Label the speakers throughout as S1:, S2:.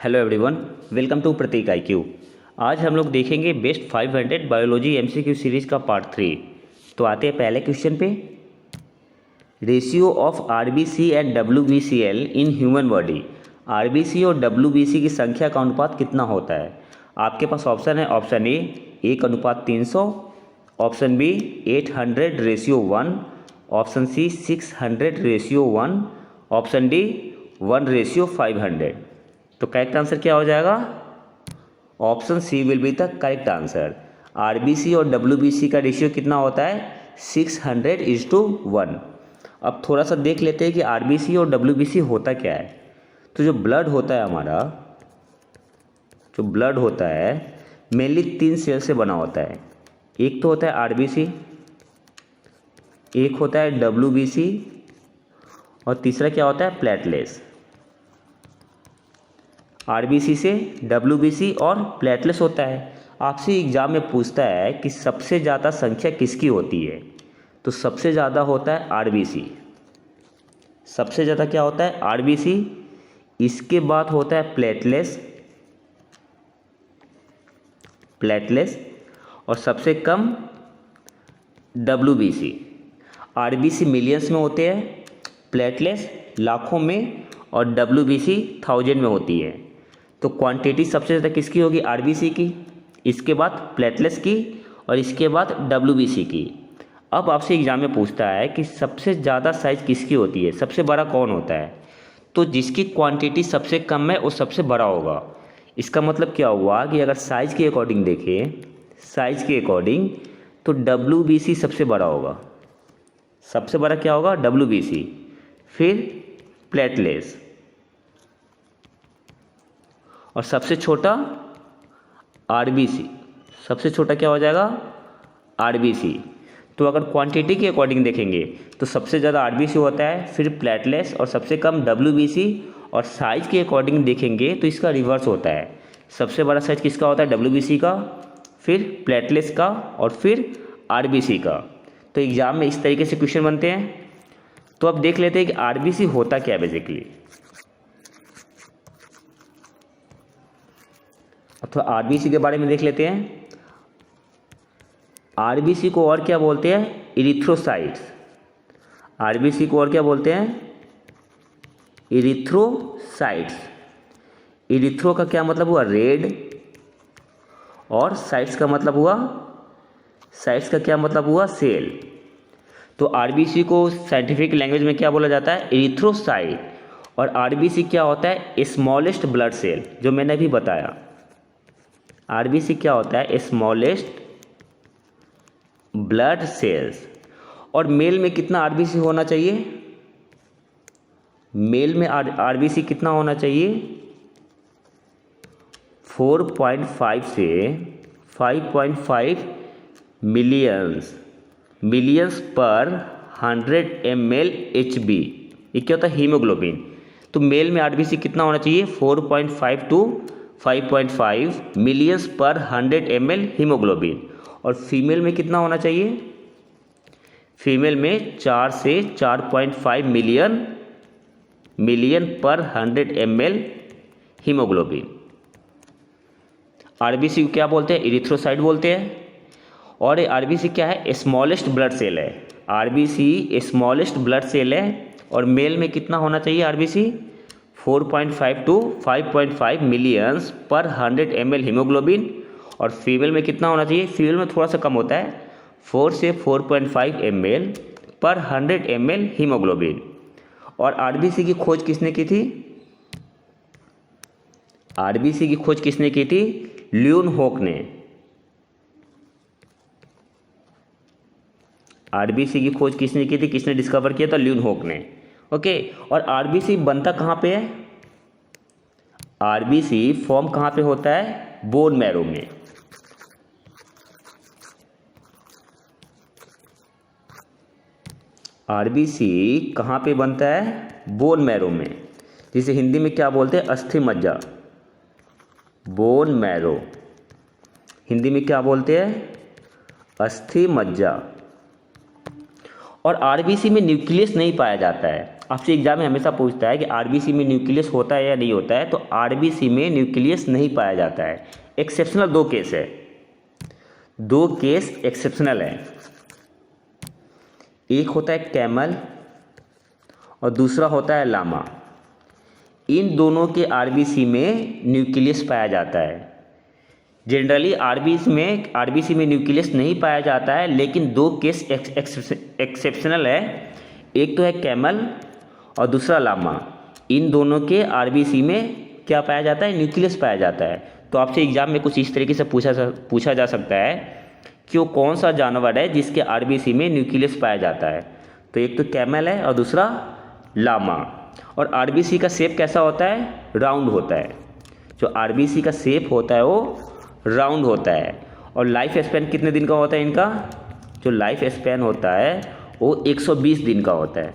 S1: Hello everyone, welcome to Pratik IQ। आज हम लोग देखेंगे बेस्ट 500 बायोलॉजी MCQ सीरीज़ का पार्ट 3। तो आते हैं पहले क्वेश्चन पे। Ratio of RBC and WBCL in human body. RBC और WBC की संख्या का अनुपात कितना होता है? आपके पास ऑप्शन है। Option A 1:300, option B 800:1, option C 600:1, option D 1:500। तो करेक्ट आंसर क्या हो जाएगा? Option C will be the correct answer. RBC और WBC का रेशियो कितना होता है? 600:1। अब थोड़ा सा देख लेते हैं कि RBC और WBC होता क्या है। तो जो ब्लड होता है हमारा, जो ब्लड होता है मेनली 3 सेल से बना होता है। एक तो होता है RBC, एक होता है WBC और तीसरा क्या होता है? प्लेटलेट्स। RBC से WBC और प्लेटलेट्स होता है। आपसे एग्जाम में पूछता है कि सबसे ज़्यादा संख्या किसकी होती है, तो सबसे ज़्यादा होता है RBC। सबसे ज़्यादा क्या होता है? RBC। इसके बाद होता है प्लेटलेट्स और सबसे कम WBC। RBC मिलियंस में होते हैं, प्लेटलेट्स लाखों में और WBC 1000 में होती है। तो क्वांटिटी सबसे ज़्यादा किसकी होगी? RBC की, इसके बाद प्लेटलेट्स की और इसके बाद WBC की। अब आपसे एग्जाम में पूछता है कि सबसे ज़्यादा साइज़ किसकी होती है, सबसे बड़ा कौन होता है? तो जिसकी क्वांटिटी सबसे कम है वो सबसे बड़ा होगा। इसका मतलब क्या हुआ कि अगर साइज़ के अकॉर्डिंग देखें, साइज़ के अकॉर्डिंग, तो WBC सबसे बड़ा होगा। सबसे बड़ा क्या होगा? WBC, फिर प्लेटलेट्स और सबसे छोटा RBC। सबसे छोटा क्या हो जाएगा? RBC। तो अगर क्वांटिटी के अकॉर्डिंग देखेंगे तो सबसे ज़्यादा RBC होता है, फिर प्लेटलेट्स और सबसे कम WBC। और साइज़ के अकॉर्डिंग देखेंगे तो इसका रिवर्स होता है। सबसे बड़ा साइज़ किसका होता है? WBC का, फिर प्लेटलेट्स का और फिर RBC का। तो एग्ज़ाम में इस तरीके से क्वेश्चन बनते हैं। तो अब देख लेते हैं कि RBC होता क्या है बेसिकली। अथवा RBC के बारे में देख लेते हैं। RBC को और क्या बोलते हैं? इरिथ्रोसाइट्स। RBC को और क्या बोलते हैं? इरिथ्रोसाइट्स। इरिथ्रो का क्या मतलब हुआ? रेड, और साइट्स का मतलब हुआ, साइट्स का क्या मतलब हुआ? सेल। तो RBC को साइंटिफिक लैंग्वेज में क्या बोला जाता है? इरिथ्रोसाइट। और RBC क्या होता है? स्मॉलेस्ट ब्लड सेल, जो मैंने अभी बताया। RBC क्या होता है? Smallest blood cells. और मेल में कितना RBC होना चाहिए? मेल में RBC कितना होना चाहिए? 4.5 से 5.5 मिलियंस पर 100 ml HB। ये क्या होता है? हीमोग्लोबिन। तो मेल में RBC कितना होना चाहिए? 4.5 to 5.5 मिलियंस पर 100 ml हीमोग्लोबिन। और फीमेल में कितना होना चाहिए? फीमेल में 4 से 4.5 मिलियन पर 100 ml हीमोग्लोबिन। RBC को क्या बोलते हैं? इरिथ्रोसाइट बोलते हैं। और ये RBC क्या है? स्मॉलेस्ट ब्लड सेल है। RBC स्मॉलेस्ट ब्लड सेल है। और मेल में कितना होना चाहिए RBC? 4.5 to 5.5 मिलियंस पर 100 ml हीमोग्लोबिन। और फीमेल में कितना होना चाहिए? फीमेल में थोड़ा सा कम होता है, 4 से 4.5 ml पर 100 ml हीमोग्लोबिन। और RBC की खोज किसने की थी? RBC की खोज किसने की थी? ल्यूनहोक ने। RBC की खोज किसने की थी? किसने डिस्कवर किया था? ल्यूनहोक ने। ओके। और RBC बनता कहाँ पे है? RBC फॉर्म कहाँ पे होता है? बोन मैरो में। RBC कहाँ पे बनता है? बोन मैरो में, जिसे हिंदी में क्या बोलते हैं? अस्थि मज्जा। बोन मैरो हिंदी में क्या बोलते हैं? अस्थि मज्जा। और RBC में न्यूक्लियस नहीं पाया जाता है। आपसे एग्जाम में हमेशा पूछता है कि आरबीसी में न्यूक्लियस होता है या नहीं होता है, तो आरबीसी में न्यूक्लियस नहीं पाया जाता है। एक्सेप्शनल 2 केस है, 2 केस एक्सेप्शनल है। एक होता है कैमल और दूसरा होता है लामा। इन दोनों के आरबीसी में न्यूक्लियस पाया जाता है। जनरली आरबीसी में न्यूक्लियस नहीं पाया जाता है, लेकिन 2 केस एक्सेप्शनल है। एक तो है कैमल और दूसरा लामा। इन दोनों के आरबीसी में क्या पाया जाता है? न्यूक्लियस पाया जाता है। तो आपसे एग्जाम में कुछ इस तरीके से पूछा जा सकता है कि वो कौन सा जानवर है जिसके आरबीसी में न्यूक्लियस पाया जाता है। तो एक तो कैमल है और दूसरा लामा। और आरबीसी का शेप कैसा होता है? राउंड होता है। जो आरबीसी का शेप होता है वो राउंड होता है। और लाइफ स्पैन कितने दिन का होता है इनका? जो लाइफ स्पैन होता है वो 120 दिन का होता है।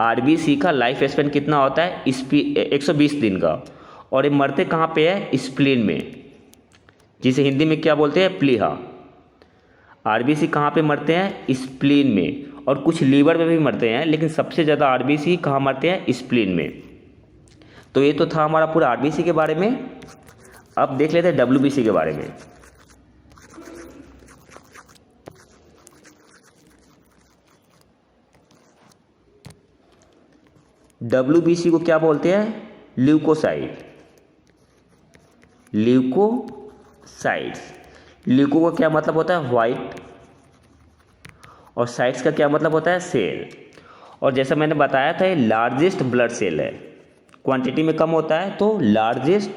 S1: आरबीसी का लाइफ स्पैन कितना होता है? 120 दिन का। और ये मरते कहाँ पे है? स्प्लीन में, जिसे हिंदी में क्या बोलते हैं? प्लीहा। आरबीसी कहाँ पे मरते हैं? स्प्लीन में। और कुछ लीवर में भी मरते हैं, लेकिन सबसे ज़्यादा आरबीसी कहाँ मरते हैं? स्प्लीन में। तो ये तो था हमारा पूरा आरबीसी के बारे में। अब देख लेते हैं डब्ल्यूबीसी के बारे में। डब्ल्यूबीसी को क्या बोलते हैं? ल्यूकोसाइट। ल्यूकोसाइट्स। ल्यूको का क्या मतलब होता है? व्हाइट। और साइट्स का क्या मतलब होता है? सेल। और जैसा मैंने बताया था, ये लार्जेस्ट ब्लड सेल है। क्वांटिटी में कम होता है तो लार्जेस्ट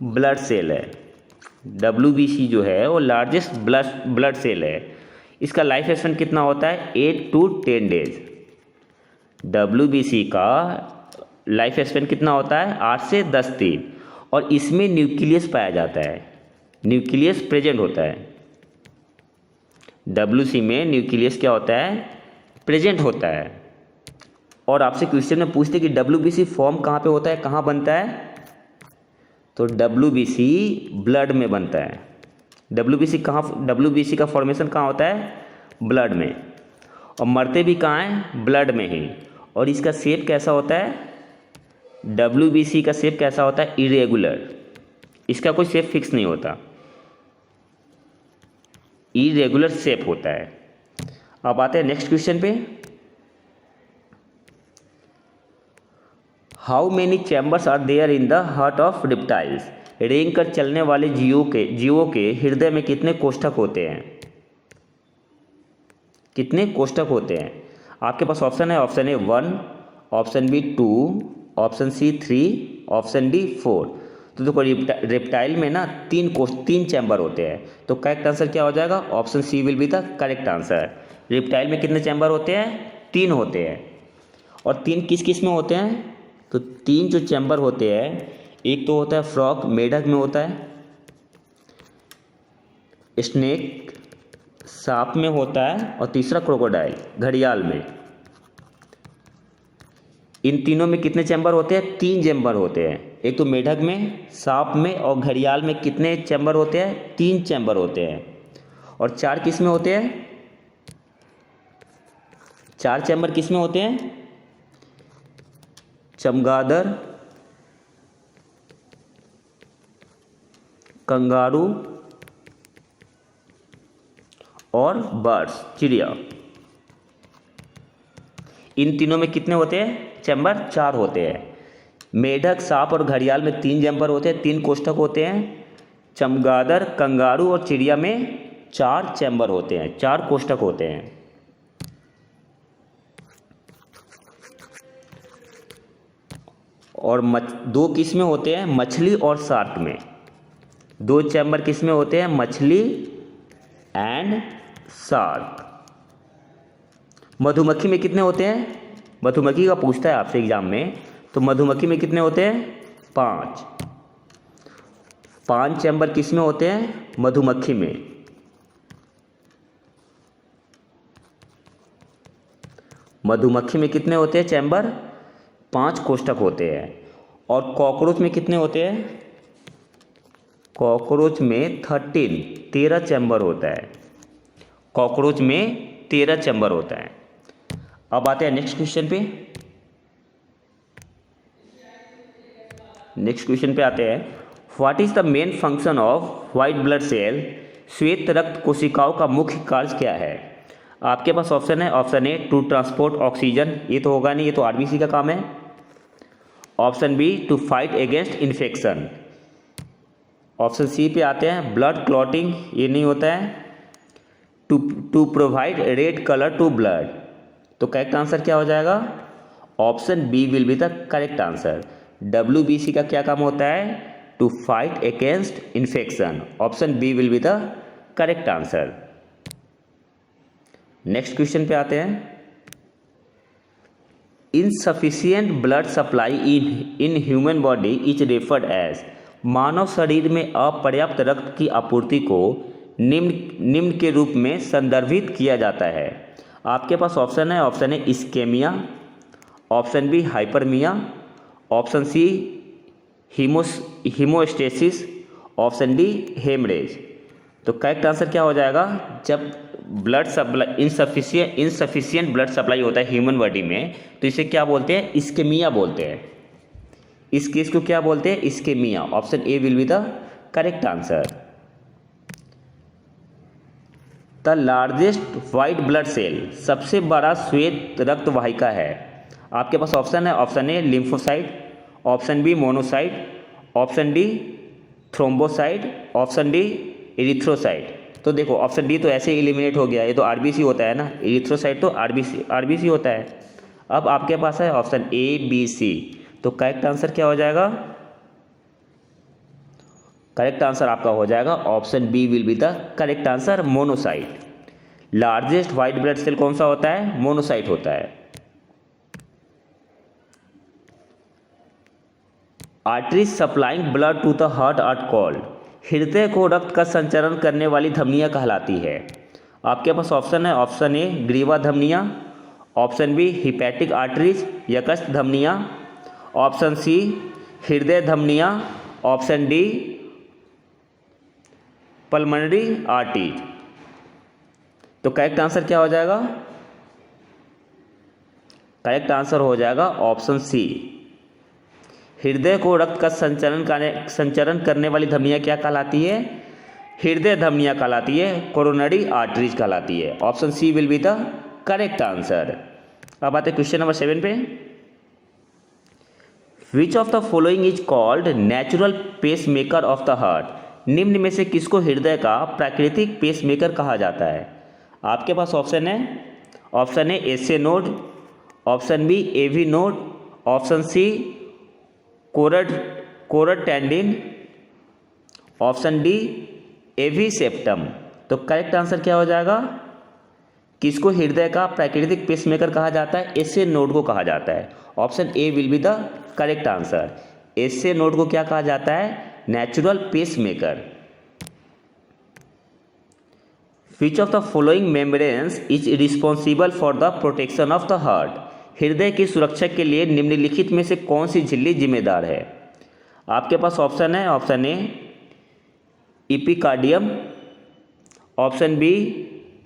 S1: ब्लड सेल है। डब्ल्यूबीसी जो है वो लार्जेस्ट ब्लड सेल है। इसका लाइफ स्पैन कितना होता है? 8 to 10 डेज। डब्ल्यूबीसी का लाइफ स्पैन कितना होता है? 8 से 10 दिन। और इसमें न्यूक्लियस पाया जाता है, न्यूक्लियस प्रेजेंट होता है। डब्ल्यूसी में न्यूक्लियस क्या होता है? प्रेजेंट होता है। और आपसे क्वेश्चन में पूछते कि डब्ल्यूबीसी फॉर्म कहाँ पे होता है, कहाँ बनता है? तो डब्ल्यूबीसी ब्लड में बनता है। डब्ल्यूबीसी का फॉर्मेशन कहाँ होता है? ब्लड में। और मरते भी कहाँ हैं? ब्लड में ही। और इसका शेप कैसा होता है? डब्ल्यूबीसी का शेप कैसा होता है? इरेगुलर। इसका कोई शेप फिक्स नहीं होता, इरेगुलर शेप होता है। अब आते हैं नेक्स्ट क्वेश्चन पे। How many chambers are there in the heart of reptiles? रेंग कर चलने वाले जीवों के हृदय में कितने कोष्ठक होते हैं? कितने कोष्ठक होते हैं? आपके पास ऑप्शन है। Option A 1, option B 2, option C 3, option D 4। तो देखो रेप्टाइल में ना 3 चैम्बर होते हैं। तो करेक्ट आंसर क्या हो जाएगा? Option C will be the correct answer. Reptile में कितने चैम्बर होते हैं? 3 होते हैं। और 3 किस किस में होते हैं? तो 3 जो चैम्बर होते हैं, एक तो होता है फ्रॉग, मेढक में होता है। स्नेक, सांप में होता है। और तीसरा क्रोकोडाइल, घड़ियाल में। इन तीनों में कितने चैम्बर होते हैं? 3 चैम्बर होते हैं। एक तो मेढक में, सांप में और घड़ियाल में कितने चैम्बर होते हैं? 3 चैम्बर होते हैं। और 4 किस में होते हैं? 4 चैम्बर किस में होते हैं? चमगादड़, कंगारू और बर्ड्स, चिड़िया। इन तीनों में कितने होते हैं? चैम्बर 4 होते हैं। मेढक, सांप और घड़ियाल में 3 चैम्बर होते हैं, 3 कोष्ठक होते हैं। चमगादड़, कंगारू और चिड़िया में 4 चैम्बर होते हैं, 4 कोष्ठक होते हैं। और 2 किस में होते हैं? मछली और शार्क में। 2 चैम्बर किस में होते हैं? मछली एंड शार्क। मधुमक्खी में कितने होते हैं? मधुमक्खी का पूछता है आपसे एग्जाम में। तो मधुमक्खी में कितने होते हैं? 5 चैम्बर किस में होते हैं? मधुमक्खी में। मधुमक्खी में कितने होते हैं चैम्बर? 5 कोष्ठक होते हैं। और कॉकरोच में कितने होते हैं? कॉकरोच में 13 चैम्बर होता है। कॉकरोच में 13 चैम्बर होता है। अब आते हैं नेक्स्ट क्वेश्चन पे। नेक्स्ट क्वेश्चन पे आते हैं, what is the main function of white blood cell? श्वेत रक्त कोशिकाओं का मुख्य कार्य क्या है? आपके पास ऑप्शन है, option A to transport oxygen, ये तो होगा नहीं, ये तो आरबीसी का काम है। Option B to fight against infection. Option C पे आते हैं, ब्लड क्लॉटिंग, ये नहीं होता है। To provide red colour to blood. तो करेक्ट आंसर क्या हो जाएगा? Option B will be the correct answer. WBC का क्या काम होता है? To fight against infection. Option B will be the correct answer. Next question पे आते हैं, insufficient blood supply in human body is referred as. मानव शरीर में अपर्याप्त रक्त की आपूर्ति को निम्न के रूप में संदर्भित किया जाता है। आपके पास ऑप्शन है, option A ischaemia, option B hyperaemia, option C haemostasis, option D haemorrhage. तो करेक्ट आंसर क्या हो जाएगा? जब blood supply insufficient blood supply होता है ह्यूमन बॉडी में, तो इसे क्या बोलते हैं? इस्केमिया बोलते हैं। इस केस को क्या बोलते हैं? Ischaemia. Option A will be the correct answer. The largest white blood cell, सबसे बड़ा श्वेत रक्त वाहिका है। आपके पास ऑप्शन है, option A lymphocyte, option B monocyte, option D thrombocyte, option D erythrocyte. तो देखो ऑप्शन डी तो ऐसे एलिमिनेट हो गया, ये तो आरबीसी होता है ना, एरिथ्रोसाइट तो आरबीसी होता है। अब आपके पास है ऑप्शन ए बी सी। तो करेक्ट आंसर क्या हो जाएगा? करेक्ट आंसर आपका हो जाएगा option B will be the correct answer, monocyte. Largest white blood cell कौन सा होता है? मोनोसाइट होता है। Arteries supplying blood to the heart are called. हृदय को रक्त का संचरण करने वाली धमनियां कहलाती है। आपके पास ऑप्शन है, ऑप्शन ए ग्रीवा धमनियां, ऑप्शन बी हिपैटिक आर्टरीज यकृत धमनियां, ऑप्शन सी हृदय धमनियां, ऑप्शन डी पल्मोनरी आर्टरीज। तो करेक्ट आंसर क्या हो जाएगा? करेक्ट आंसर हो जाएगा ऑप्शन सी। हृदय को रक्त का संचरण करने वाली धमनियां क्या कहलाती है? हृदय धमनियां कहलाती है, कोरोनरी आर्टरीज कहलाती है। Option C will be the correct answer. अब आते क्वेश्चन नंबर 7 पे। Which of the following is called natural pace maker of the heart? निम्न में से किसको हृदय का प्राकृतिक पेस मेकर कहा जाता है? आपके पास ऑप्शन है, option A SA node, option B AV node, option C chordae tendineae, option D AV septum. तो करेक्ट आंसर क्या हो जाएगा? किसको हृदय का प्राकृतिक पेसमेकर कहा जाता है? एसए नोड को कहा जाता है। Option A will be the correct answer. SA node को क्या कहा जाता है? Natural pacemaker. Which of the following membranes is responsible for the protection of the heart? हृदय की सुरक्षा के लिए निम्नलिखित में से कौन सी झिल्ली जिम्मेदार है? आपके पास ऑप्शन है, option A epicardium, option B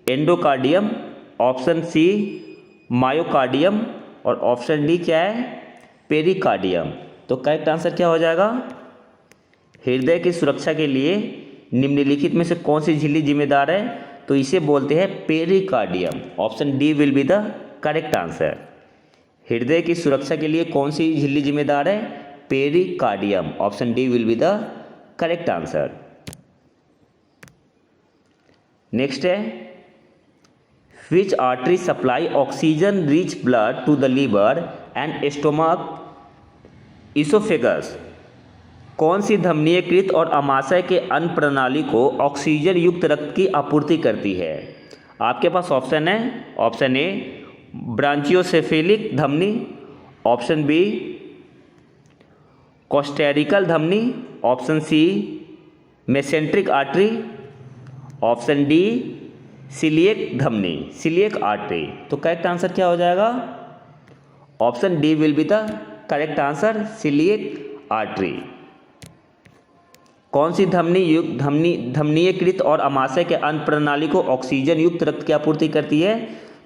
S1: endocardium, option C myocardium और ऑप्शन डी क्या है? पेरिकार्डियम। तो करेक्ट आंसर क्या हो जाएगा? हृदय की सुरक्षा के लिए निम्नलिखित में से कौन सी झिल्ली जिम्मेदार है? तो इसे बोलते हैं pericardium. Option D will be the correct answer. हृदय की सुरक्षा के लिए कौन सी झिल्ली जिम्मेदार है? Pericardium. Option D will be the correct answer. Next है, which artery supply oxygen rich blood to the liver and stomach oesophagus? कौन सी धमनीयकृत और अमाशय के अन्न प्रणाली को ऑक्सीजन युक्त रक्त की आपूर्ति करती है? आपके पास ऑप्शन है, ऑप्शन ए ब्रांचियोसेफेलिक धमनी, ऑप्शन बी कोस्टेरिकल धमनी, option C mesenteric artery, option D coeliac धमनी, सिलिएक आर्टरी। तो करेक्ट आंसर क्या हो जाएगा? Option D will be the correct answer, coeliac artery. कौन सी धमनीयकृत और अमाशय के अन्न प्रणाली को ऑक्सीजन युक्त रक्त की आपूर्ति करती है?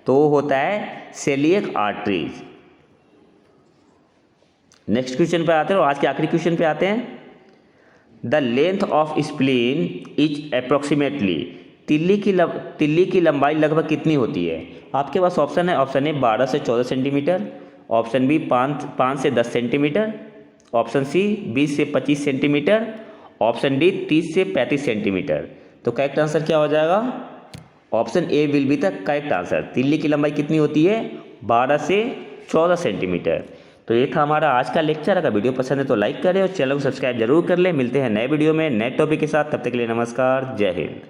S1: तो वो होता है सेलियक आर्टरीज। नेक्स्ट क्वेश्चन पे आते हैं और आज के आखिरी क्वेश्चन पे आते हैं। The length of spleen is approximately, तिल्ली की लंबाई लगभग कितनी होती है? आपके पास ऑप्शन है, ऑप्शन ए 12 से 14 सेंटीमीटर, ऑप्शन बी 5 से 10 सेंटीमीटर, ऑप्शन सी 20 से 25 सेंटीमीटर, ऑप्शन डी 30 से 35 सेंटीमीटर। तो करेक्ट आंसर क्या हो जाएगा? Option A will be the correct answer. तिल्ली की लंबाई कितनी होती है? 12 से 14 सेंटीमीटर। तो ये था हमारा आज का लेक्चर। अगर वीडियो पसंद है तो लाइक करें और चैनल को सब्सक्राइब जरूर कर लें। मिलते हैं नए वीडियो में नए टॉपिक के साथ, तब तक के लिए नमस्कार, जय हिंद।